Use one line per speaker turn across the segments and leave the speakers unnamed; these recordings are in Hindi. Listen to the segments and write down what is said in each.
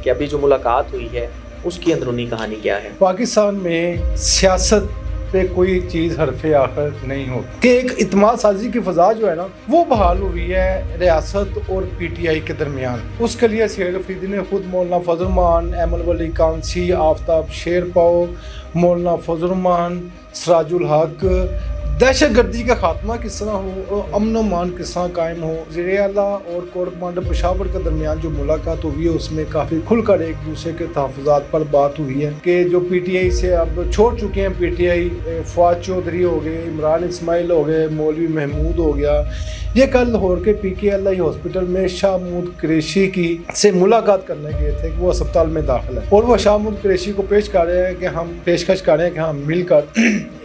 कि अभी जो मुलाकात हुई है उसकी अंदरूनी कहानी क्या है।
पाकिस्तान में सियासत पे कोई चीज़ हरफ आखिर नहीं होती कि एक इत्मीनान साजी की फ़ज़ा जो है ना वो बहाल हुई है रियासत और PTI के दरमियान। उसके लिए सुहेल अफरीदी ने खुद मौलाना फजल रहमान, एमल वली कांसी, आफ्ताब शेरपाओ, मौलाना फजल रहमान, सिराजुल हक, दहशत गर्दी का खात्मा किस तरह हो और अमन अमान किस तरह कायम हो। वज़ीर आला और कोर कमांडर पेशावर के दरमियान जो मुलाकात हुई है उसमें काफ़ी खुलकर एक दूसरे के तहफ़्फ़ुज़ात पर बात हुई है कि जो PTI से अब छोड़ चुके हैं PTI, फवाद चौधरी हो गए, इमरान इस्माइल हो गए, मौलवी महमूद हो गया, ये कल लाहौर के PKLI हॉस्पिटल में शाह महमूद कुरैशी की से मुलाकात करने गए थे कि वो अस्पताल में दाखिल है और वो शाह महमूद कुरैशी को पेशकश कर रहे हैं कि हम मिलकर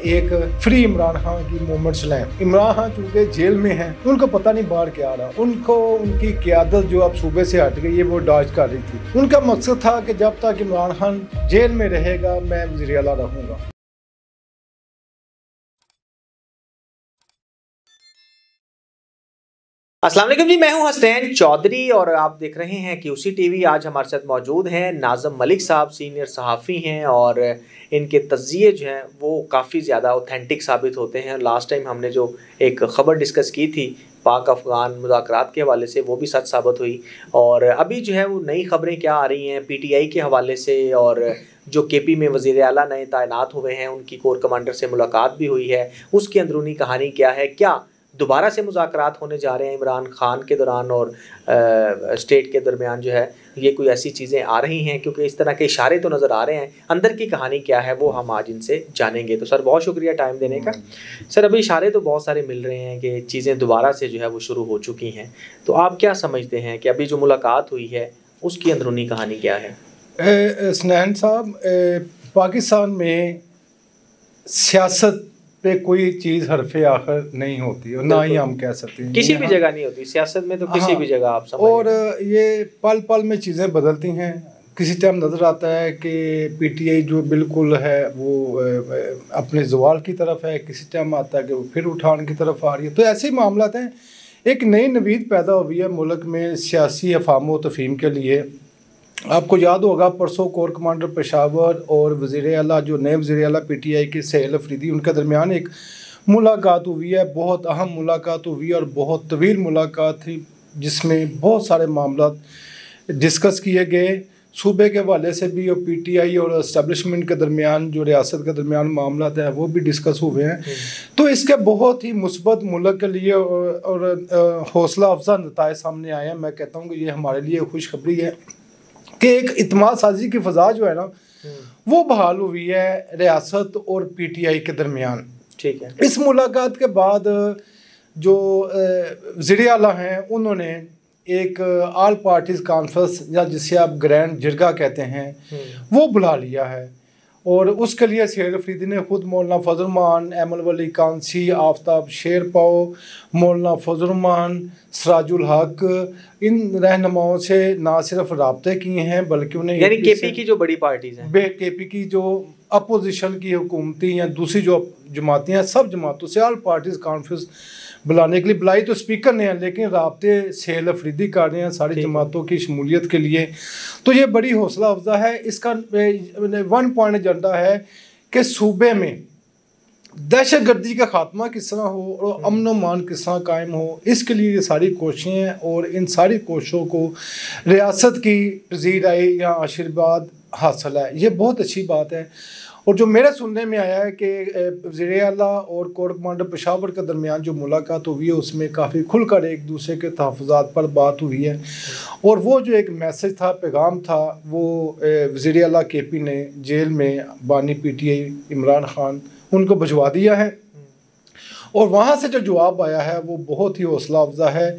एक फ्री इमरान खान की मूवमेंट चलाएं। इमरान खान चूँकि जेल में हैं उनको पता नहीं बाहर क्या आ रहा, उनको उनकी क़यादत जो अब सूबे से हट गई है वो डॉज कर रही थी। उनका मकसद था कि जब तक इमरान खान जेल में रहेगा मैं वज़ीर आला रहूँगा।
अस्सलाम वालेकुम जी, मैं हूं हसनैन चौधरी और आप देख रहे हैं QC TV। आज हमारे साथ मौजूद हैं नाज़म मलिक साहब, सीनियर सहाफ़ी हैं और इनके तज़्ज़िये जो हैं वो काफ़ी ज़्यादा ऑथेंटिक साबित होते हैं। लास्ट टाइम हमने जो एक ख़बर डिस्कस की थी पाक अफ़गान मुज़ाकरात के हवाले से वो भी सच साबित हुई और अभी जो है वो नई ख़बरें क्या आ रही हैं PTI के हवाले से और जो KP में वज़ीर आला नए तैनात हुए हैं उनकी कोर कमांडर से मुलाकात भी हुई है, उसकी अंदरूनी कहानी क्या है, क्या दोबारा से मुज़ाकरात होने जा रहे हैं इमरान खान के दौरान और स्टेट के दरमियान जो है ये कोई ऐसी चीज़ें आ रही हैं, क्योंकि इस तरह के इशारे तो नज़र आ रहे हैं। अंदर की कहानी क्या है वो हम आज इनसे जानेंगे। तो सर बहुत शुक्रिया टाइम देने का। सर अभी इशारे तो बहुत सारे मिल रहे हैं कि चीज़ें दोबारा से जो है वो शुरू हो चुकी हैं, तो आप क्या समझते हैं कि अभी जो मुलाकात हुई है उसकी अंदरूनी कहानी क्या है।
हसनैन साहब, पाकिस्तान में सियासत पे कोई चीज़ हरफ आखिर नहीं होती और ना ही हम कह सकते हैं
किसी भी जगह नहीं होती सियासत में, तो किसी भी जगह आप समझ
और ये पल पल में चीज़ें बदलती हैं। किसी टाइम नज़र आता है कि PTI जो बिल्कुल है वो अपने ज़वाल की तरफ है, किसी टाइम आता है कि वो फिर उठान की तरफ आ रही है। तो ऐसे ही मामला हैं। एक नई नवीद पैदा हुई है मुल्क में सियासी अफाम व तफ़हीम के लिए। आपको याद होगा परसों कोर कमांडर पेशावर और वज़ीर आला जो नए वज़ीर आला PTI के सुहेल अफरीदी उनके दरमियान एक मुलाकात हुई है। बहुत अहम मुलाकात हुई और बहुत तवील मुलाकात थी जिसमें बहुत सारे मामला डिस्कस किए गए, सूबे के हवाले से भी और PTI और इस्टेब्लिशमेंट के दरमियान जो रियासत के दरमियान मामला है वो भी डिस्कस हुए हैं। तो इसके बहुत ही मुस्बत मुल्क के लिए और हौसला अफजा नताए सामने आए हैं। मैं कहता हूँ कि ये हमारे लिए खुशखबरी है कि एक इत्मीनान साजी की फ़ज़ा जो है ना वो बहाल हुई है रियासत और PTI के दरमियान।
ठीक है।
इस मुलाकात के बाद जो वज़ीर आला हैं उन्होंने एक आल पार्टीज़ कॉन्फ्रेंस या जिसे आप ग्रैंड जिरगा कहते हैं वो बुला लिया है और उसके लिए सुहेल अफरीदी ने खुद मौलाना फजल रहमान, एमल वली कांसी, आफ्ताब शेरपाओ, मौलाना फजल रहमान, सिराजुल हक, इन रहनुमाओं से ना सिर्फ राब्ते किए हैं बल्कि उन्हें
यानी KP की जो बड़ी पार्टीज़ हैं,
KP की जो अपोजिशन की हुकूमती या दूसरी जो जमातें हैं सब जमातों से आल पार्टीज़ कॉन्फ्रेंस बुलाने के लिए बुलाई तो स्पीकर ने हैं, लेकिन राब्ते सुहेल अफरीदी कर रहे हैं सारी जमातों की शमूलियत के लिए। तो ये बड़ी हौसला अफजा है। इसका 1 पॉइंट एजेंडा है कि सूबे में दहशत गर्दी का खात्मा किस तरह हो और अमन अमान किस तरह कायम हो, इसके लिए ये सारी कोशिशें हैं और इन सारी कोशिशों को रियासत की पज़ीराई या आशीर्वाद हासिल है। ये बहुत अच्छी बात है। और जो मेरे सुनने में आया है कि वज़ीर आला और कोर कमांडर पेशावर के दरमियान जो मुलाकात हुई है उसमें काफ़ी खुलकर एक दूसरे के तहफ़्फ़ुज़ात पर बात हुई है और वो जो एक मैसेज था, पैगाम था, वो वज़ीर आला KP ने जेल में बानी PTI इमरान खान उनको भिजवा दिया है और वहाँ से जो जवाब आया है वो बहुत ही हौसला अफजा है।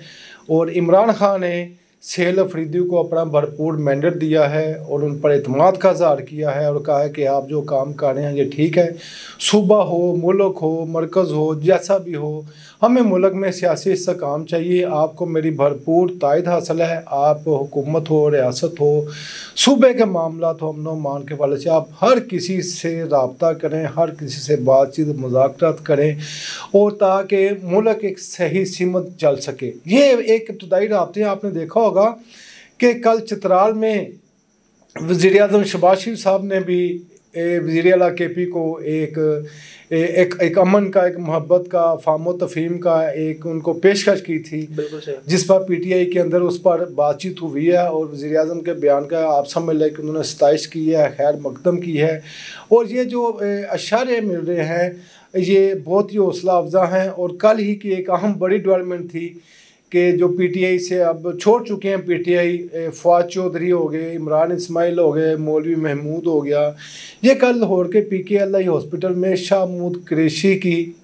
और इमरान खान ने सुहेल अफरीदी को अपना भरपूर मैंडेट दिया है और उन पर इत्मीनान का इज़हार किया है और कहा है कि आप जो काम कर रहे हैं ये ठीक है। सूबा हो, मुल्क हो, मरकज़ हो, जैसा भी हो, हमें मुल्क में सियासी इस्तेहकाम चाहिए। आपको मेरी भरपूर तायद हासिल है। आप हुकूमत हो, रियासत हो, सूबे के मामला हो, अमन अमान के वाले से आप हर किसी से रब्ता करें, हर किसी से बातचीत मुज़ाकरात करें और ताकि मुल्क एक सही सिमत चल सके। ये एक इब्तदाई राब्ते आपने देखा होगा कि कल चित्राल में वज़ीर-ए-आज़म शहबाज शरीफ साहब ने भी वज़ीर आला KP को एक अमन का, एक मोहब्बत का, फाम व तफ़हीम का एक उनको पेशकश की थी, जिस पर PTI के अंदर उस पर बातचीत हुई है और वज़ीर-ए-आज़म के बयान का आप सब में लेकर उन्होंने सताइश की है, खैर मकदम की है। और ये जो अशारे मिल रहे हैं ये बहुत ही हौसला अफजा हैं। और कल ही की एक अहम बड़ी डेवलपमेंट थी कि जो PTI से अब छोड़ चुके हैं PTI, फवाद चौधरी हो गए, इमरान इस्माइल हो गए, मौलवी महमूद हो गया, ये कल लाहौर के PKLI हॉस्पिटल में शाह महमूद कुरैशी की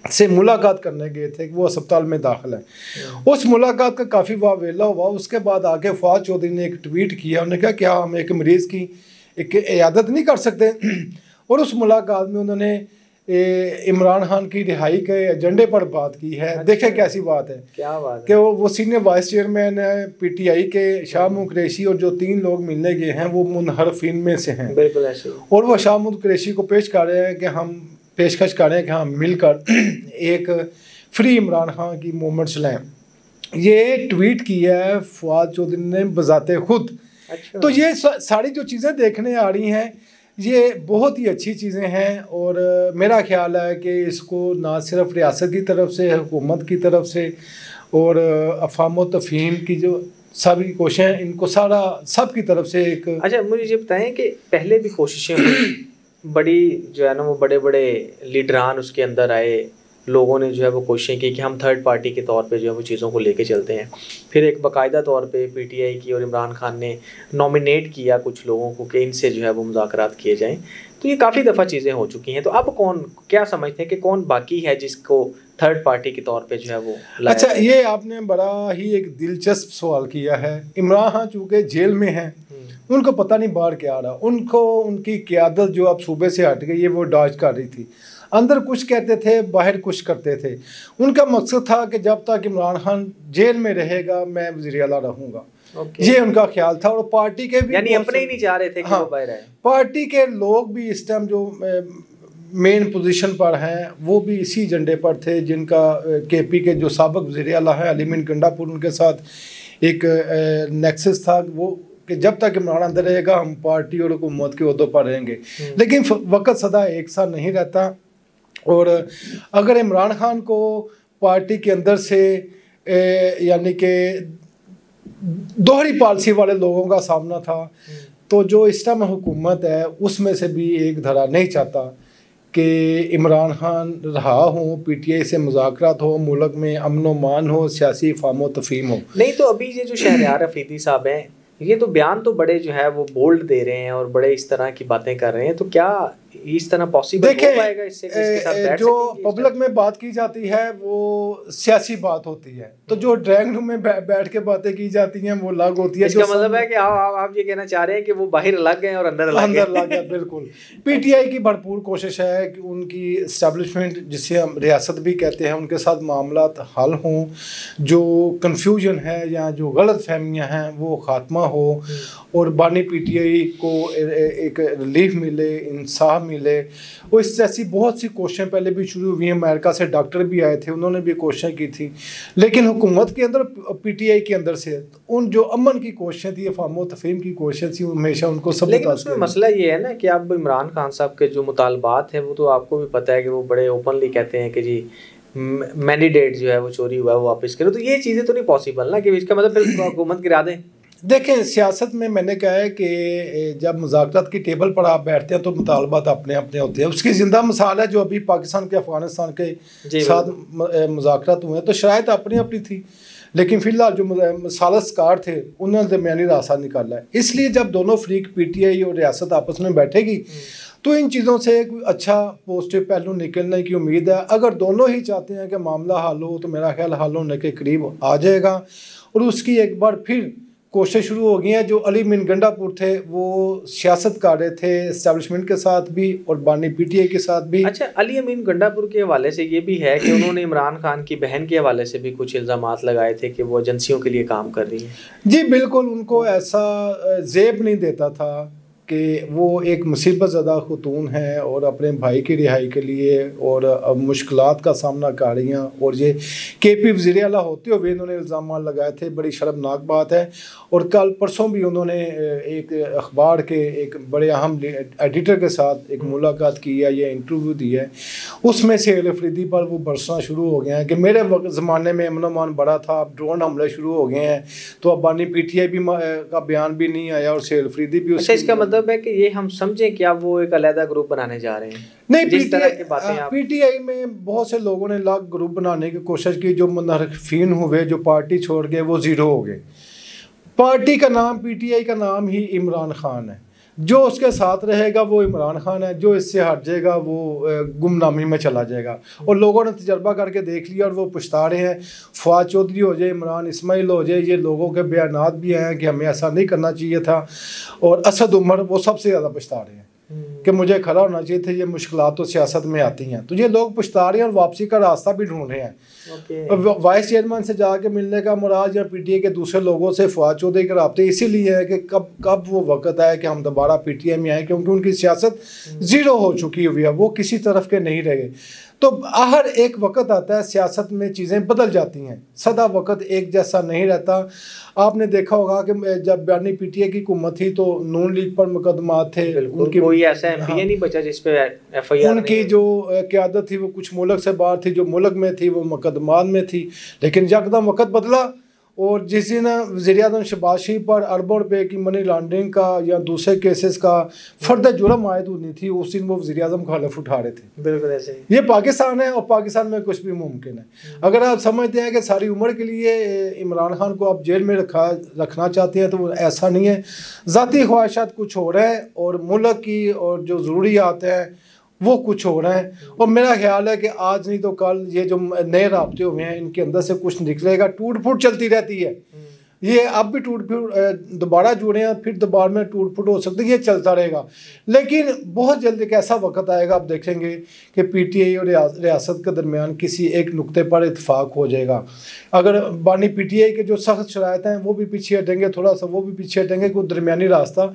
से मुलाकात करने गए थे, वो अस्पताल में दाखिल है। उस मुलाकात का काफ़ी वावेला हुआ। उसके बाद आके फवाद चौधरी ने एक ट्वीट किया, उन्होंने कहा क्या हम एक मरीज़ की एक इयादत नहीं कर सकते। और उस मुलाकात में उन्होंने इमरान खान की रिहाई के एजेंडे पर बात की है। अच्छा। देखें कैसी बात है, क्या बात है कि वो सीनियर वाइस चेयरमैन है PTI के शाह महमूद कुरैशी और जो 3 लोग मिलने गए हैं वो मुनहरफिन में से हैं। बिल्कुल ऐसे। और वो शाह महमूद कुरैशी को पेशकश कर रहे हैं कि हम मिलकर एक फ्री इमरान खान की मूवमेंट चलाएं। ये ट्वीट किया है फवाद चौधरी ने बजाते खुद। अच्छा। तो ये सारी जो चीज़ें देखने आ रही हैं ये बहुत ही अच्छी चीज़ें हैं। और मेरा ख्याल है कि इसको ना सिर्फ रियासत की तरफ से, हुकूमत की तरफ से और अफ़ाम व तफ़हीम की जो सभी कोशिशें हैं, इनको सारा सब की तरफ से एक।
अच्छा, मुझे ये बताएं कि पहले भी कोशिशें हुई, बड़ी जो है ना वो बड़े बड़े लीडरान उसके अंदर आए, लोगों ने जो है वो कोशिशें की कि हम थर्ड पार्टी के तौर पे जो है वो चीज़ों को लेके चलते हैं। फिर एक बाकायदा तौर पे PTI की और इमरान खान ने नॉमिनेट किया कुछ लोगों को कि इनसे जो है वो मुज़ाकरात किए जाएं। तो ये काफ़ी दफ़ा चीज़ें हो चुकी हैं। तो अब कौन क्या समझते हैं कि कौन बाकी है जिसको थर्ड पार्टी के तौर पे जो है वो लाया?
अच्छा, ये आपने बड़ा ही एक दिलचस्प सवाल किया है। इमरान खान चूँकि जेल में हैं, उनको पता नहीं बाहर क्या आ रहा, उनको उनकी क़यादत जो अब सूबे से हट गई है वो डॉज कर रही थी। अंदर कुछ कहते थे, बाहर कुछ करते थे। उनका मकसद था कि जब तक इमरान खान जेल में रहेगा मैं वज़ीर आला रहूँगा। ये उनका ख्याल था। और पार्टी के भी,
यानी अपने ही नहीं चाह रहे थे कि वो बाहर आए।
पार्टी के लोग भी इस टाइम जो मेन पोजीशन पर हैं वो भी इसी एजेंडे पर थे, जिनका KP के जो साबिक वज़ीर आला हैं अली मीन गंडापुर, उनके साथ एक नेक्सस था वो कि जब तक इमरान अंदर रहेगा हम पार्टी और हुकूमत के ओहदों पर रहेंगे। लेकिन वक्त सदा एक सा नहीं रहता। और अगर इमरान खान को पार्टी के अंदर से यानी कि दोहरी पॉलिसी वाले लोगों का सामना था, तो जो इस टाइम हुकूमत है उसमें से भी एक धड़ा नहीं चाहता कि इमरान खान रहा हो, PTI से मुज़ाकरात हो, मुल्क में अमन व मान हो, सियासी फाम व तफ़हीम हो।
नहीं तो अभी ये जो शहरयार अफरीदी साहब हैं ये तो बयान तो बड़े जो है वो बोल्ड दे रहे हैं और बड़े इस तरह की बातें कर रहे हैं, तो क्या इस तरह पॉसिबल हो पाएगा इससे कि इसके साथ बैठ
जो पब्लिक में बात की जाती है वो सियासी बात होती है, तो जो ड्राइंग रूम में बैठ के बातें की जाती हैं वो अलग होती है।
इसका मतलब है कि आप ये कहना चाह रहे हैं कि वो बाहर अलग हैं और अंदर अलग
है। बिल्कुल। PTI की भरपूर कोशिश है कि उनकी इस्टेब्लिशमेंट, जिसे हम रियासत भी कहते हैं, उनके साथ मामलात हल हों, जो कन्फ्यूजन है या जो गलत फहमियाँ हैं वो ख़ात्मा हो और बानी PTI को एक रिलीफ मिले, इंसाफ मिले। और इस जैसी बहुत सी कोशिशें पहले भी शुरू हुई हैं। अमेरिका से डॉक्टर भी आए थे, उन्होंने भी कोशिशें की थी, लेकिन हुकूमत के अंदर PTI के अंदर से उन जो अमन की कोशिशें थी, फाम व तफ़हीम की कोशिशें थी, हमेशा उनको सब।
लेकिन उसमें मसला ये है ना कि अब इमरान खान साहब के जो मुतालबात हैं वो तो आपको भी पता है कि वो बड़े ओपनली कहते हैं कि जी मैंडेट जो है वो चोरी हुआ है वो वापस करो। तो ये चीज़ें तो नहीं पॉसिबल ना कि इसका मतलब फिर हुकूमत गिरा दें।
देखें, सियासत में मैंने कहा है कि जब मुज़ाकरात की टेबल पर आप बैठते हैं तो मुतालबात अपने अपने होते हैं। उसकी ज़िंदा मिसाल है जो अभी पाकिस्तान के अफ़गानिस्तान के साथ मुज़ाकरात हुए हैं, तो शायद अपनी अपनी थी, लेकिन फ़िलहाल जो सालसकार थे उन्होंने दरमियानी रास्ता निकाला है। इसलिए जब दोनों फ्रीक PTI और रियासत आपस में बैठेगी तो इन चीज़ों से एक अच्छा पॉजिटिव पहलू निकलने की उम्मीद है। अगर दोनों ही चाहते हैं कि मामला हल हो तो मेरा ख्याल हल होने के करीब आ जाएगा। और उसकी एक बार फिर कोशिश शुरू हो गई है। जो अली मीन गंडापुर थे वो सियासत कर रहे थे इस्टेब्लिशमेंट के साथ भी और बानी PTI के साथ भी।
अच्छा, अली अमीन गंडापुर के हवाले से ये भी है कि उन्होंने इमरान खान की बहन के हवाले से भी कुछ इल्ज़ामात लगाए थे कि वो एजेंसियों के लिए काम कर रही है।
जी बिल्कुल, उनको ऐसा जेब नहीं देता था कि वो एक मुसीबत ज़दा ख़तून है और अपने भाई की रिहाई के लिए और मुश्किलात का सामना कर रही हैं। और ये KP वज़ीर आला होते हुए इन्होंने इल्ज़ाम लगाए थे, बड़ी शर्मनाक बात है। और कल परसों भी उन्होंने एक अखबार के एक बड़े अहम एडिटर के साथ एक मुलाकात की है, ये इंटरव्यू दी है, उसमें सेहल अफरीदी पर वो बरसना शुरू हो गए हैं कि मेरे ज़माने में अमन अमान बड़ा था, अब ड्रोन हमले शुरू हो गए हैं। तो अब बानी PTI भी का बयान भी नहीं आया और सेहल अफरीदी भी।
अच्छा, इसका मतलब है कि ये हम समझें कि आप वो एक अलग ग्रुप बनाने जा रहे हैं?
नहीं, PTI में बहुत से लोगों ने अलग ग्रुप बनाने की कोशिश की, जो मुनहरफीन हुए, जो पार्टी छोड़ गए, वो ज़ीरो हो गए। पार्टी का नाम, PTI का नाम ही इमरान खान है। जो उसके साथ रहेगा वो इमरान खान है, जो इससे हट जाएगा वो गुमनामी में चला जाएगा। और लोगों ने तजर्बा करके देख लिया और वो पछता रहे हैं। फवाद चौधरी हो जाए, इमरान इस्माइल हो जाए, ये लोगों के बयानात भी हैं कि हमें ऐसा नहीं करना चाहिए था। और असद उमर, वो सबसे ज़्यादा पछता रहे हैं कि मुझे खड़ा होना चाहिए था, ये मुश्किलात तो सियासत में आती हैं। तो ये लोग पछता रहे हैं और वापसी का रास्ता भी ढूंढ रहे हैं। वाइस चेयरमैन से जाके मिलने का मुराद या PTI के दूसरे लोगों से फवाद चौधरी के रबते इसीलिए है कि कब वो वक्त आए कि हम दोबारा PTI में आए, क्योंकि उनकी सियासत ज़ीरो हो चुकी हुई है, वो किसी तरफ के नहीं रहे। तो हर एक वक्त आता है, सियासत में चीज़ें बदल जाती हैं, सदा वक्त एक जैसा नहीं रहता। आपने देखा होगा कि जब बानी PTI की हुकूमत थी तो नून लीग पर मुकदमात थे,
उनकी कोई ऐसा MPA नहीं बचा जिस पे FIR।
उनकी जो क़यादत थी वो कुछ मुल्क से बाहर थी, जो मुल्क में थी वो मुकदमात में थी। लेकिन यकदम वक्त बदला और जिस दिन वज़ीर-ए-आज़म शहबाज शरीफ पर अरबों रुपए की मनी लॉन्ड्रिंग का या दूसरे केसेस का फर्द जुर्म आयद होनी थी, उस दिन वो वज़ीर-ए-आज़म का हलफ उठा रहे थे।
बिल्कुल ऐसे ही।
ये पाकिस्तान है और पाकिस्तान में कुछ भी मुमकिन है। अगर आप समझते हैं कि सारी उम्र के लिए इमरान खान को आप जेल में रखना चाहते हैं, तो वो ऐसा नहीं है। ज़ाती ख्वाहिशात कुछ हो रहा है और मुल्क की और जो ज़रूरियात हैं वो कुछ हो रहा है। और मेरा ख्याल है कि आज नहीं तो कल ये जो नए राब्ते हुए हैं, इनके अंदर से कुछ निकलेगा। टूट फूट चलती रहती है, ये अब भी टूट फूट दोबारा जुड़े हैं, फिर दोबारा में टूट फूट हो सकती है, ये चलता रहेगा। लेकिन बहुत जल्द एक ऐसा वक्त आएगा, आप देखेंगे कि PTI और रियासत के दरमियान किसी एक नुक्ते पर इत्फाक हो जाएगा। अगर बानी PTI के जो सख्त शराइत हैं वो भी पीछे हटेंगे, थोड़ा सा वो भी पीछे हटेंगे, कोई दरमियानी रास्ता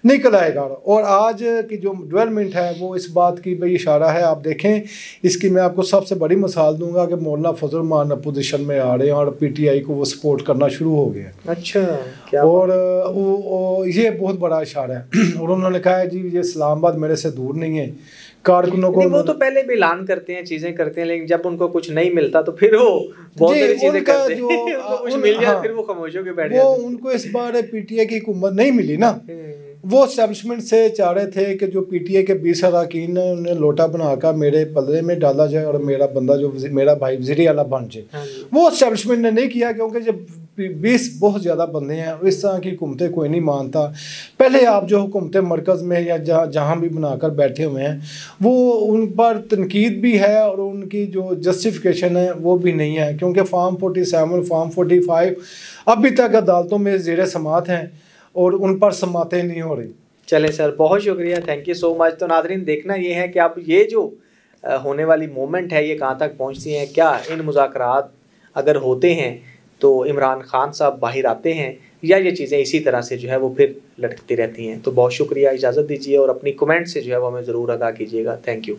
निकल आएगा। और आज की जो डेवलपमेंट है वो इस बात की भाई इशारा है। आप देखें, इसकी मैं आपको सबसे बड़ी मिसाल दूंगा कि मौलाना फजल रहमान अपोजिशन में आ रहे हैं और PTI को वो सपोर्ट करना शुरू हो गया।
अच्छा, क्या?
और ये बहुत बड़ा इशारा है। और उन्होंने कहा है जी ये इस्लामाबाद मेरे से दूर नहीं है। कारकुनों को
वो तो पहले भी ऐलान करते हैं, चीजें करते हैं, लेकिन जब उनको कुछ नहीं मिलता तो फिर वो बहुत सारी चीजें करते हैं। कुछ मिल जाए फिर वो खामोश होकर बैठ जाते हैं।
उनको इस बार PTI की हुकूमत नहीं मिली ना, वो एस्टैब्लिशमेंट से चाह रहे थे कि जो PTI के 20 अरकान ने उन्हें लोटा बनाकर मेरे पल्ले में डाला जाए और मेरा बंदा जो मेरा भाई वज़ीर आला बन जाए। वो एस्टैब्लिशमेंट ने नहीं किया, क्योंकि जब 20 बहुत ज़्यादा बंदे हैं, इस तरह की हुकूमतें कोई नहीं मानता। पहले आप जो हुकूमतें मरकज़ में या जहाँ भी बनाकर बैठे हुए हैं, वो उन पर तनकीद भी है और उनकी जो जस्टिफिकेशन है वो भी नहीं है, क्योंकि फार्म 47, फार्म 45 अभी तक अदालतों में ज़ेर समात हैं और उन पर समातें नहीं हो रही।
चलें सर, बहुत शुक्रिया, थैंक यू सो मच। तो नाज़रीन, देखना ये है कि आप ये जो होने वाली मूवमेंट है ये कहाँ तक पहुँचती हैं। क्या इन मुज़ाकरात अगर होते हैं तो इमरान खान साहब बाहर आते हैं, या ये चीज़ें इसी तरह से जो है वो फिर लटकती रहती हैं। तो बहुत शुक्रिया, इजाज़त दीजिए और अपनी कमेंट से जो है वो हमें ज़रूर आगाह कीजिएगा। Thank you.